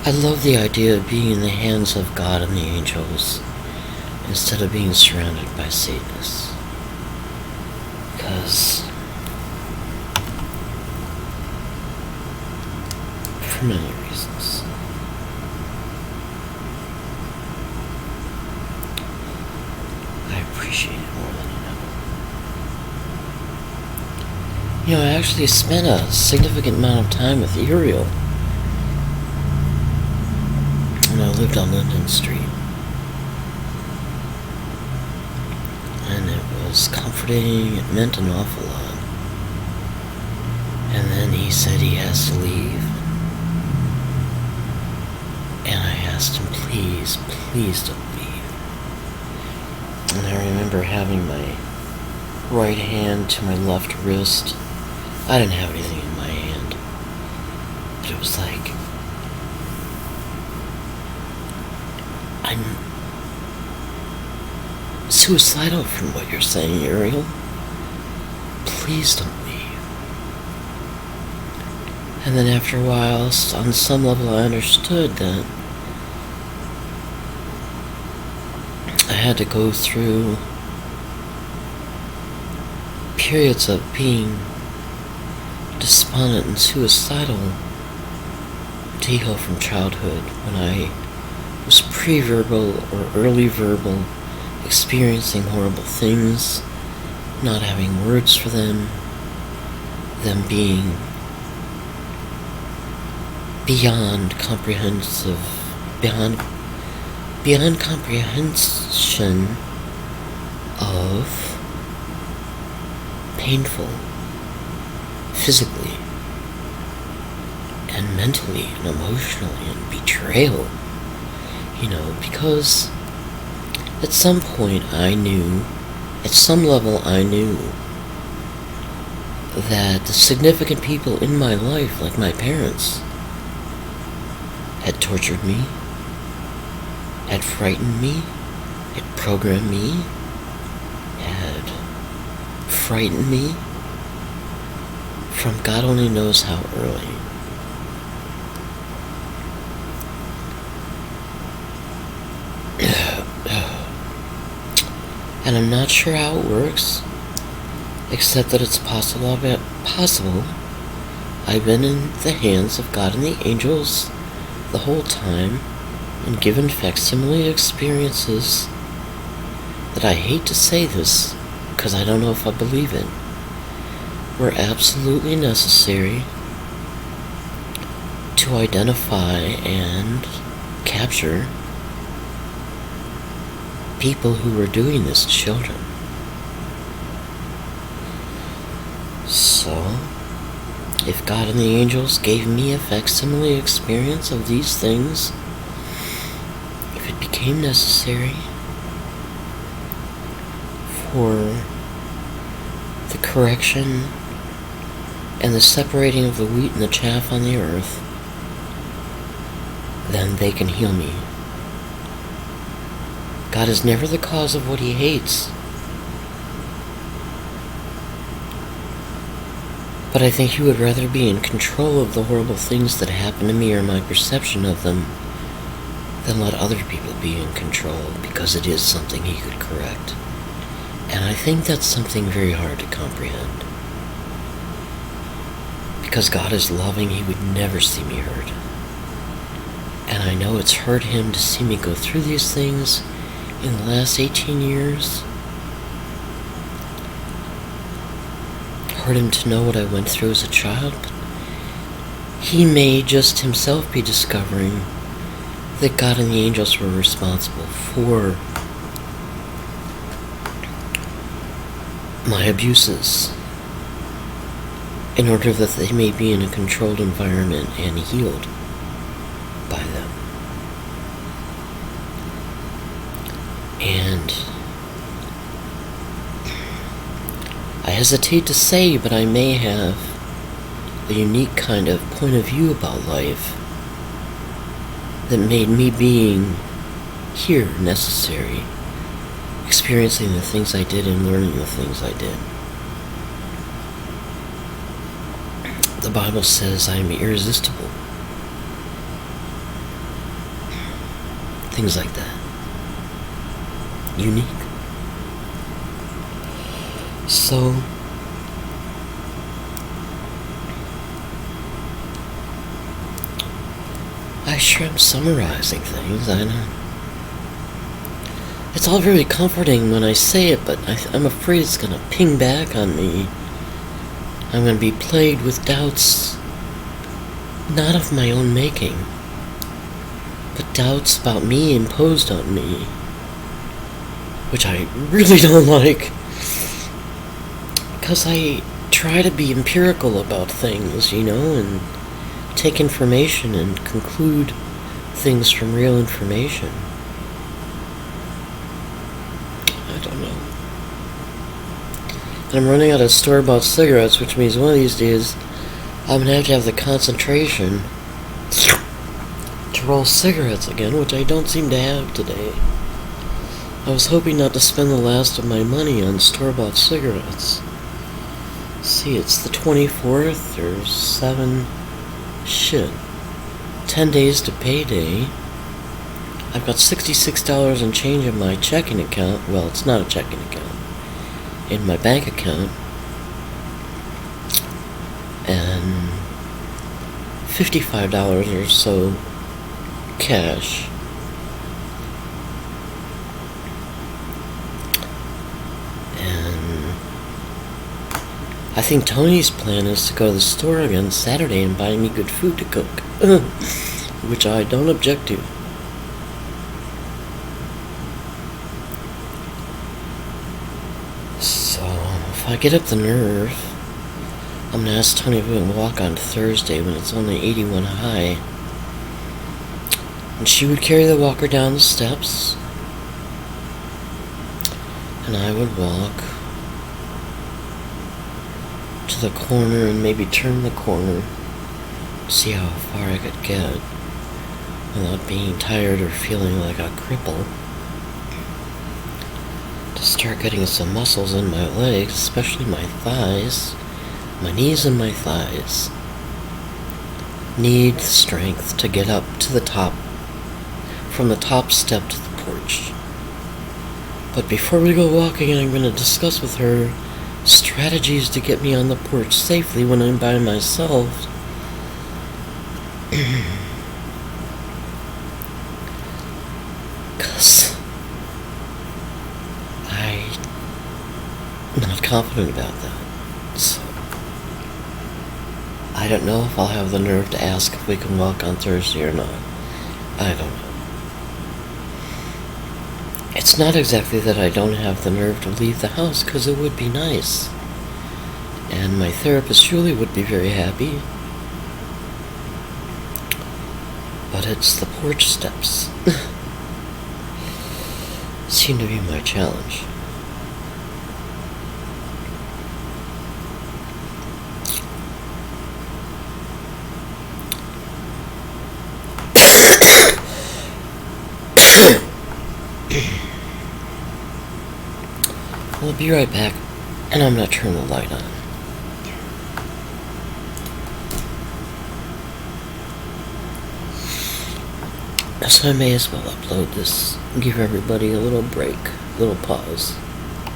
I love the idea of being in the hands of God and the angels instead of being surrounded by Satanists. Because, for many reasons. I appreciate it more than you know. I actually spent a significant amount of time with Uriel when I lived on Linden Street. And it was comforting, it meant an awful lot. And then he said he has to leave. And I asked him, please, please don't leave. And I remember having my right hand to my left wrist. I didn't have anything in my hand. But it was like, I'm suicidal from what you're saying, Uriel. Please don't leave. And then after a while, on some level, I understood that I had to go through periods of being despondent and suicidal to heal from childhood when I was pre-verbal or early verbal, experiencing horrible things, not having words for them being beyond comprehension of painful, physically and mentally and emotionally, and betrayal, because at some point at some level I knew that the significant people in my life, like my parents, had tortured me, had frightened me, had programmed me, had frightened me from God only knows how early. And I'm not sure how it works, except that it's possible. I've been in the hands of God and the angels the whole time, and given facsimile experiences that, I hate to say this because I don't know if I believe it, were absolutely necessary to identify and capture people who were doing this to children. So, if God and the angels gave me a facsimile experience of these things, if it became necessary for the correction and the separating of the wheat and the chaff on the earth, then they can heal me. God is never the cause of what he hates. But I think he would rather be in control of the horrible things that happen to me or my perception of them than let other people be in control, because it is something he could correct. And I think that's something very hard to comprehend. Because God is loving, he would never see me hurt. And I know it's hurt him to see me go through these things in the last 18 years. Hurt him to know what I went through as a child. But he may just himself be discovering that God and the angels were responsible for my abuses, in order that they may be in a controlled environment and healed by them. And I hesitate to say, but I may have a unique kind of point of view about life that made me being here necessary, experiencing the things I did and learning the things I did. The Bible says I am irresistible. things like that. Unique. So, I sure am summarizing things, I know. It's all very comforting when I say it, but I'm afraid it's gonna ping back on me. I'm gonna be plagued with doubts, not of my own making, but doubts about me imposed on me, which I really don't like, because I try to be empirical about things, and take information and conclude things from real information. I don't know. And I'm running out of store-bought cigarettes, which means one of these days I'm gonna have to have the concentration to roll cigarettes again, which I don't seem to have today. I was hoping not to spend the last of my money on store-bought cigarettes. See, it's the 24th or 10 days to payday. I've got $66 and change in my checking account. Well, it's not a checking account. In my bank account. And $55 or so cash. And I think Tony's plan is to go to the store again Saturday and buy me good food to cook. Which I don't object to. So, if I get up the nerve, I'm gonna ask Tony if we can walk on Thursday when it's only 81 high. And she would carry the walker down the steps. And I would walk to the corner and maybe turn the corner. See how far I could get without being tired or feeling like a cripple. To start getting some muscles in my legs, especially my thighs, my knees and my thighs. Need strength to get up to the top, from the top step to the porch. But before we go walking, I'm going to discuss with her strategies to get me on the porch safely when I'm by myself. Because I'm not confident about that. So I don't know if I'll have the nerve to ask if we can walk on Thursday or not. I don't know. It's not exactly that I don't have the nerve to leave the house, because it would be nice. And my therapist Julie would be very happy. But it's the porch steps. Seem to be my challenge. I'll be right back, and I'm gonna turn the light on. So I may as well upload this, give everybody a little break, a little pause.